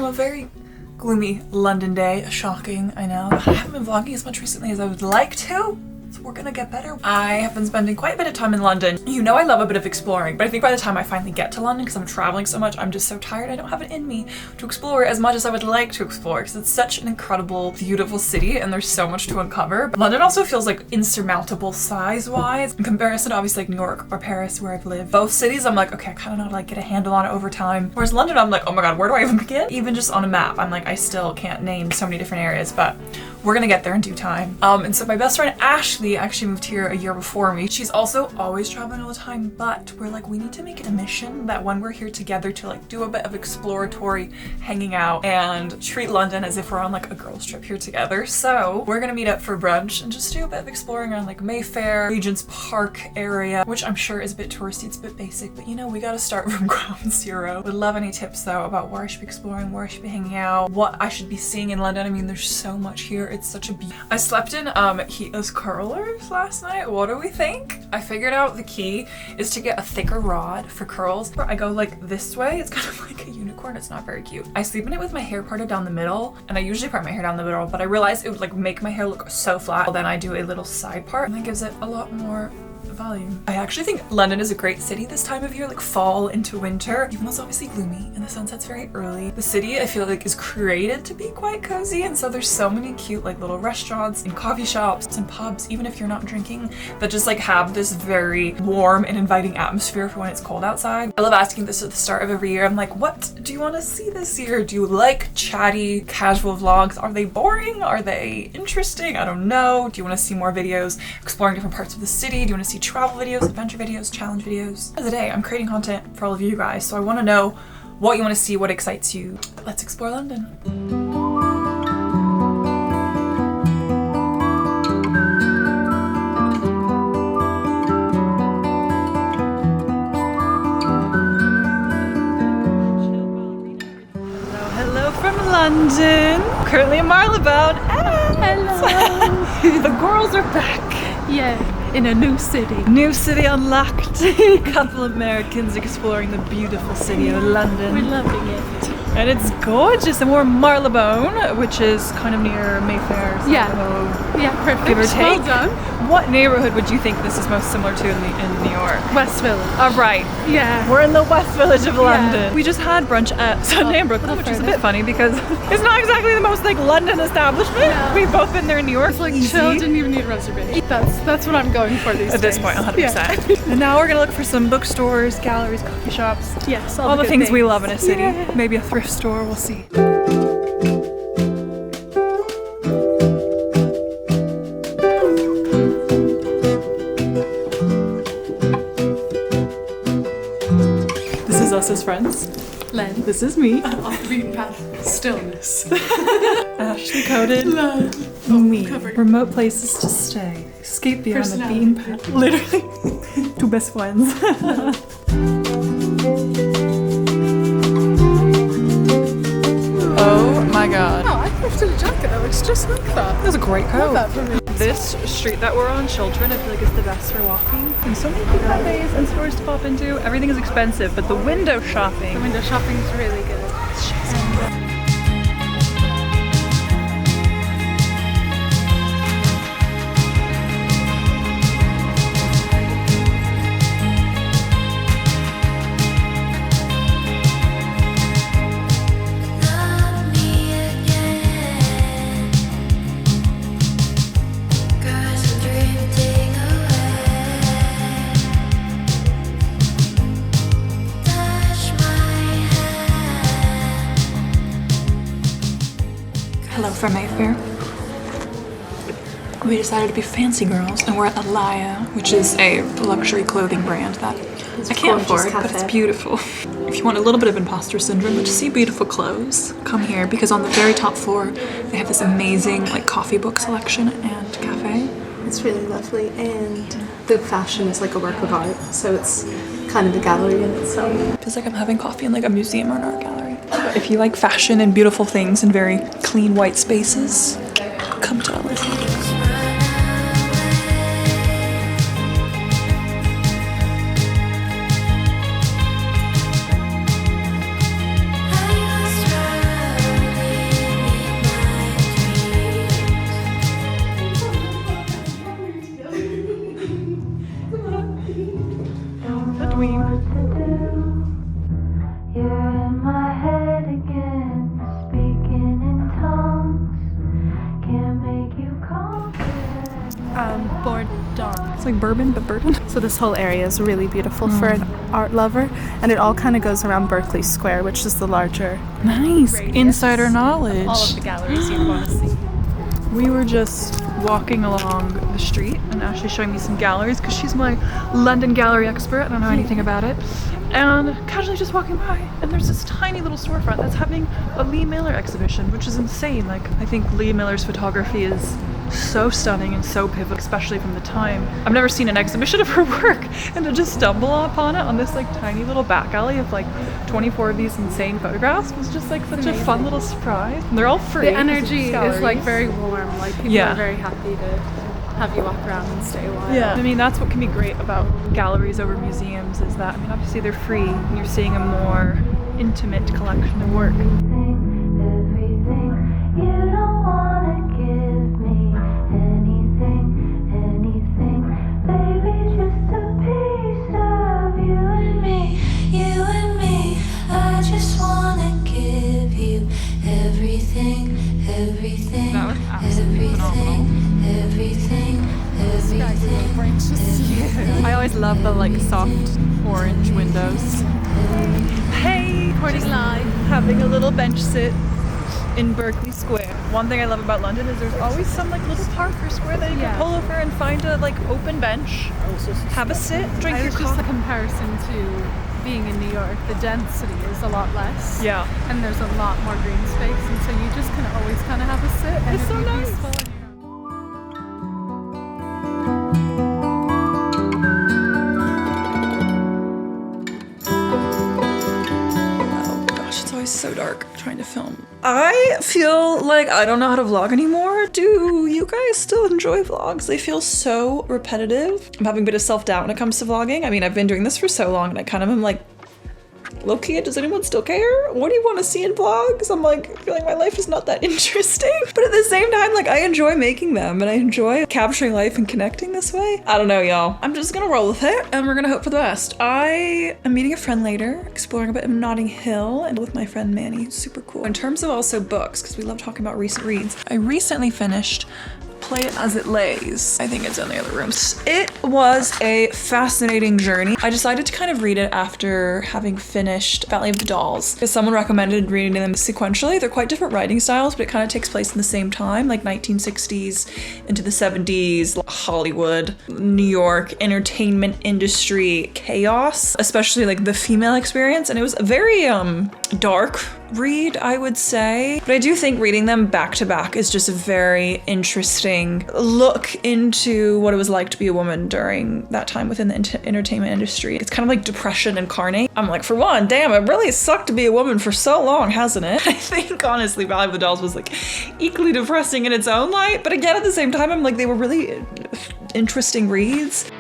from a very gloomy London day. Shocking, I know. I haven't been vlogging as much recently as I would like to. So we're gonna get better. I have been spending quite a bit of time in London. You know I love a bit of exploring, but I think by the time I finally get to London, because I'm traveling so much, I'm just so tired. I don't have it in me to explore as much as I would like to explore, because it's such an incredible, beautiful city and there's so much to uncover. But London also feels like insurmountable size-wise in comparison to obviously like New York or Paris where I've lived. Both cities I'm like, okay, I kind of know how to like get a handle on it over time. Whereas London I'm like, oh my god, where do I even begin? Even just on a map, I'm like, I still can't name so many different areas, but we're gonna get there in due time. And so my best friend Ashley actually moved here a year before me. She's also always traveling all the time, but we're like, we need to make it a mission that when we're here together to like do a bit of exploratory hanging out and treat London as if we're on like a girls trip here together. So we're gonna meet up for brunch and just do a bit of exploring around like Mayfair, Regent's Park area, which I'm sure is a bit touristy, it's a bit basic, but you know, we gotta start from ground zero. Would love any tips though about where I should be exploring, where I should be hanging out, what I should be seeing in London. I mean, there's so much here. It's such a I slept in heatless curlers last night. What do we think? I figured out the key is to get a thicker rod for curls. I go like this way. It's kind of like a unicorn. It's not very cute. I sleep in it with my hair parted down the middle, and I usually part my hair down the middle, but I realized it would like make my hair look so flat. Then I do a little side part and that gives it a lot more volume. I actually think London is a great city this time of year, like fall into winter, even though it's obviously gloomy and the sunset's very early. The city I feel like is created to be quite cozy, and so there's so many cute like little restaurants and coffee shops and pubs, even if you're not drinking, that just like have this very warm and inviting atmosphere for when it's cold outside. I love asking this at the start of every year. I'm like, what do you want to see this year? Do you like chatty, casual vlogs? Are they boring? Are they interesting? I don't know. Do you want to see more videos exploring different parts of the city? Do you want to see travel videos, adventure videos, challenge videos? At the end of the day, I'm creating content for all of you guys, so I want to know what you want to see, what excites you. Let's explore London. Hello from London. Currently in Marylebone. Hello. The girls are back. Yeah. In a new city. New city unlocked. A couple of Americans exploring the beautiful city of London. We're loving it. And it's gorgeous. And we're in Marylebone, which is kind of near Mayfair. So Yeah, perfect. give or take. Well done. What neighborhood would you think this is most similar to in New York? West Village. Right. Yeah. We're in the West Village of London. We just had brunch at Sunday in Brooklyn, which is a bit funny because it's not exactly the most like London establishment. Yeah. We've both been there in New York. It's like chill, didn't even need a reservation. That's what I'm going for these days. At this point, 100%. Yeah. And now we're gonna look for some bookstores, galleries, coffee shops. Yes, all the good things we love in a city. Yeah. Maybe a thrift store, we'll see. This is us as friends. Len. This is me. Off the beaten path. Stillness. Ashley coded. Len. Me. Covered. Remote places to stay. Escape beyond the beaten path. Literally. Two best friends. Oh my god. Oh, I thrifted a jacket that looks just like that. That was a great coat. Love that for me. This street that we're on, Children, I feel like is the best for walking. And so many cafes and stores to pop into. Everything is expensive, but the window shopping. The window shopping is really good. Hello from Mayfair. We decided to be fancy girls and we're at Elena, which is a luxury clothing brand that I can't afford, but it's beautiful. If you want a little bit of imposter syndrome, but to see beautiful clothes, come here because on the very top floor they have this amazing like coffee book selection and cafe. It's really lovely, and the fashion is like a work of art, so it's kind of a gallery in itself. Feels like I'm having coffee in like a museum or an art gallery. If you like fashion and beautiful things and very clean white spaces, come to Elena. It's like bourbon, but bourbon. So this whole area is really beautiful for an art lover, and it all kind of goes around Berkeley Square, which is the larger Nice. radius. Insider knowledge. All of the galleries you'd want to see. We were just walking along the street and Ashley's showing me some galleries because she's my London gallery expert. I don't know anything about it. And casually just walking by, and there's this tiny little storefront that's having a Lee Miller exhibition, which is insane. Like, I think Lee Miller's photography is so stunning and so pivotal, especially from the time. I've never seen an exhibition of her work, and to just stumble upon it on this like tiny little back alley of like 24 of these insane photographs was just like such a fun little surprise. And they're all free. The energy is like very warm. Like people Yeah. are very happy to have you walk around and stay a while. Yeah, I mean that's what can be great about galleries over museums is that, I mean obviously they're free and you're seeing a more intimate collection of work. That was absolutely phenomenal. I always love the like soft orange windows. Hey, recording live, having a little bench sit in Berkeley Square. One thing I love about London is there's always some like little park or square that you can pull over and find a like open bench, have a sit, drink your It's just coffee. a comparison to being in New York. The density is a lot less. Yeah. And there's a lot more green space, and so you just can always kind of have a sit and It's so be nice. peaceful. Oh gosh, it's always so dark trying to film. I feel like I don't know how to vlog anymore. Do you guys still enjoy vlogs? They feel so repetitive. I'm having a bit of self-doubt when it comes to vlogging. I mean, I've been doing this for so long and I kind of am like, low-key, does anyone still care? What do you want to see in vlogs? I'm like, I feel like my life is not that interesting. But at the same time, like I enjoy making them and I enjoy capturing life and connecting this way. I don't know, y'all. I'm just gonna roll with it and we're gonna hope for the best. I am meeting a friend later, exploring a bit of Notting Hill and with my friend Manny, super cool. In terms of also books, because we love talking about recent reads, I recently finished Play It As It Lays. I think it's in the other rooms. It was a fascinating journey. I decided to kind of read it after having finished Valley of the Dolls because someone recommended reading them sequentially. They're quite different writing styles, but it kind of takes place in the same time, like 1960s into the 70s, Hollywood, New York, entertainment industry chaos, especially like the female experience. And it was a very dark read, I would say. But I do think reading them back to back is just a very interesting look into what it was like to be a woman during that time within the entertainment industry. It's kind of like depression incarnate. I'm like, for one, damn, it really sucked to be a woman for so long, hasn't it? I think honestly, Valley of the Dolls was like equally depressing in its own light. But again, at the same time, I'm like, they were really interesting reads.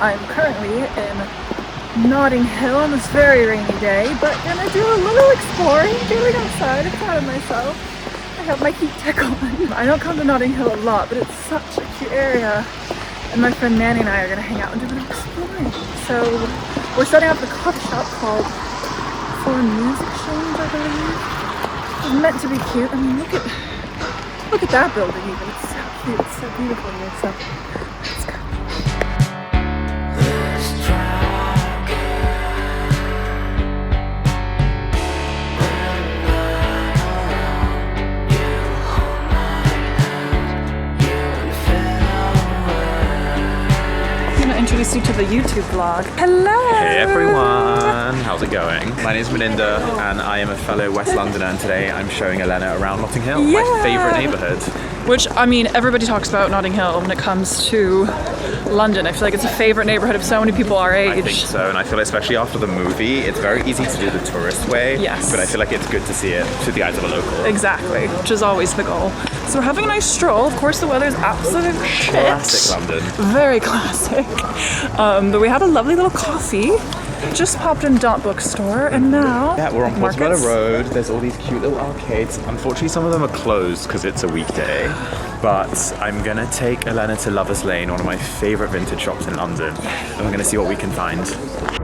I'm currently in Notting Hill on this very rainy day, but gonna do a little exploring, getting outside. I'm proud of myself. I have my heat tech on. I don't come to Notting Hill a lot, but it's such a cute area. And my friend Manny and I are gonna hang out and do a bit of exploring. So we're setting up a coffee shop called Foreign Music Change, I believe. It's meant to be cute. I mean, look at that building even. It's so cute. It's so beautiful here. So let's go. Introduce you to the YouTube vlog. Hello! Hey everyone! How's it going? My name is Melinda and I am a fellow West Londoner, and today I'm showing Elena around Notting Hill, my favourite neighbourhood. Which, I mean, everybody talks about Notting Hill when it comes to London. I feel like it's a favourite neighbourhood of so many people our age. I think so, and I feel especially after the movie, it's very easy to do the tourist way. Yes. But I feel like it's good to see it through the eyes of a local. Exactly, which is always the goal. So we're having a nice stroll. Of course, the weather's absolute shit. Classic London. Very classic. But we had a lovely little coffee. Just popped in Dot Bookstore, and now Yeah, we're on Portobello Markets. Road. There's all these cute little arcades. Unfortunately, some of them are closed because it's a weekday. But I'm gonna take Elena to Lovers Lane, one of my favourite vintage shops in London. And we're gonna see what we can find.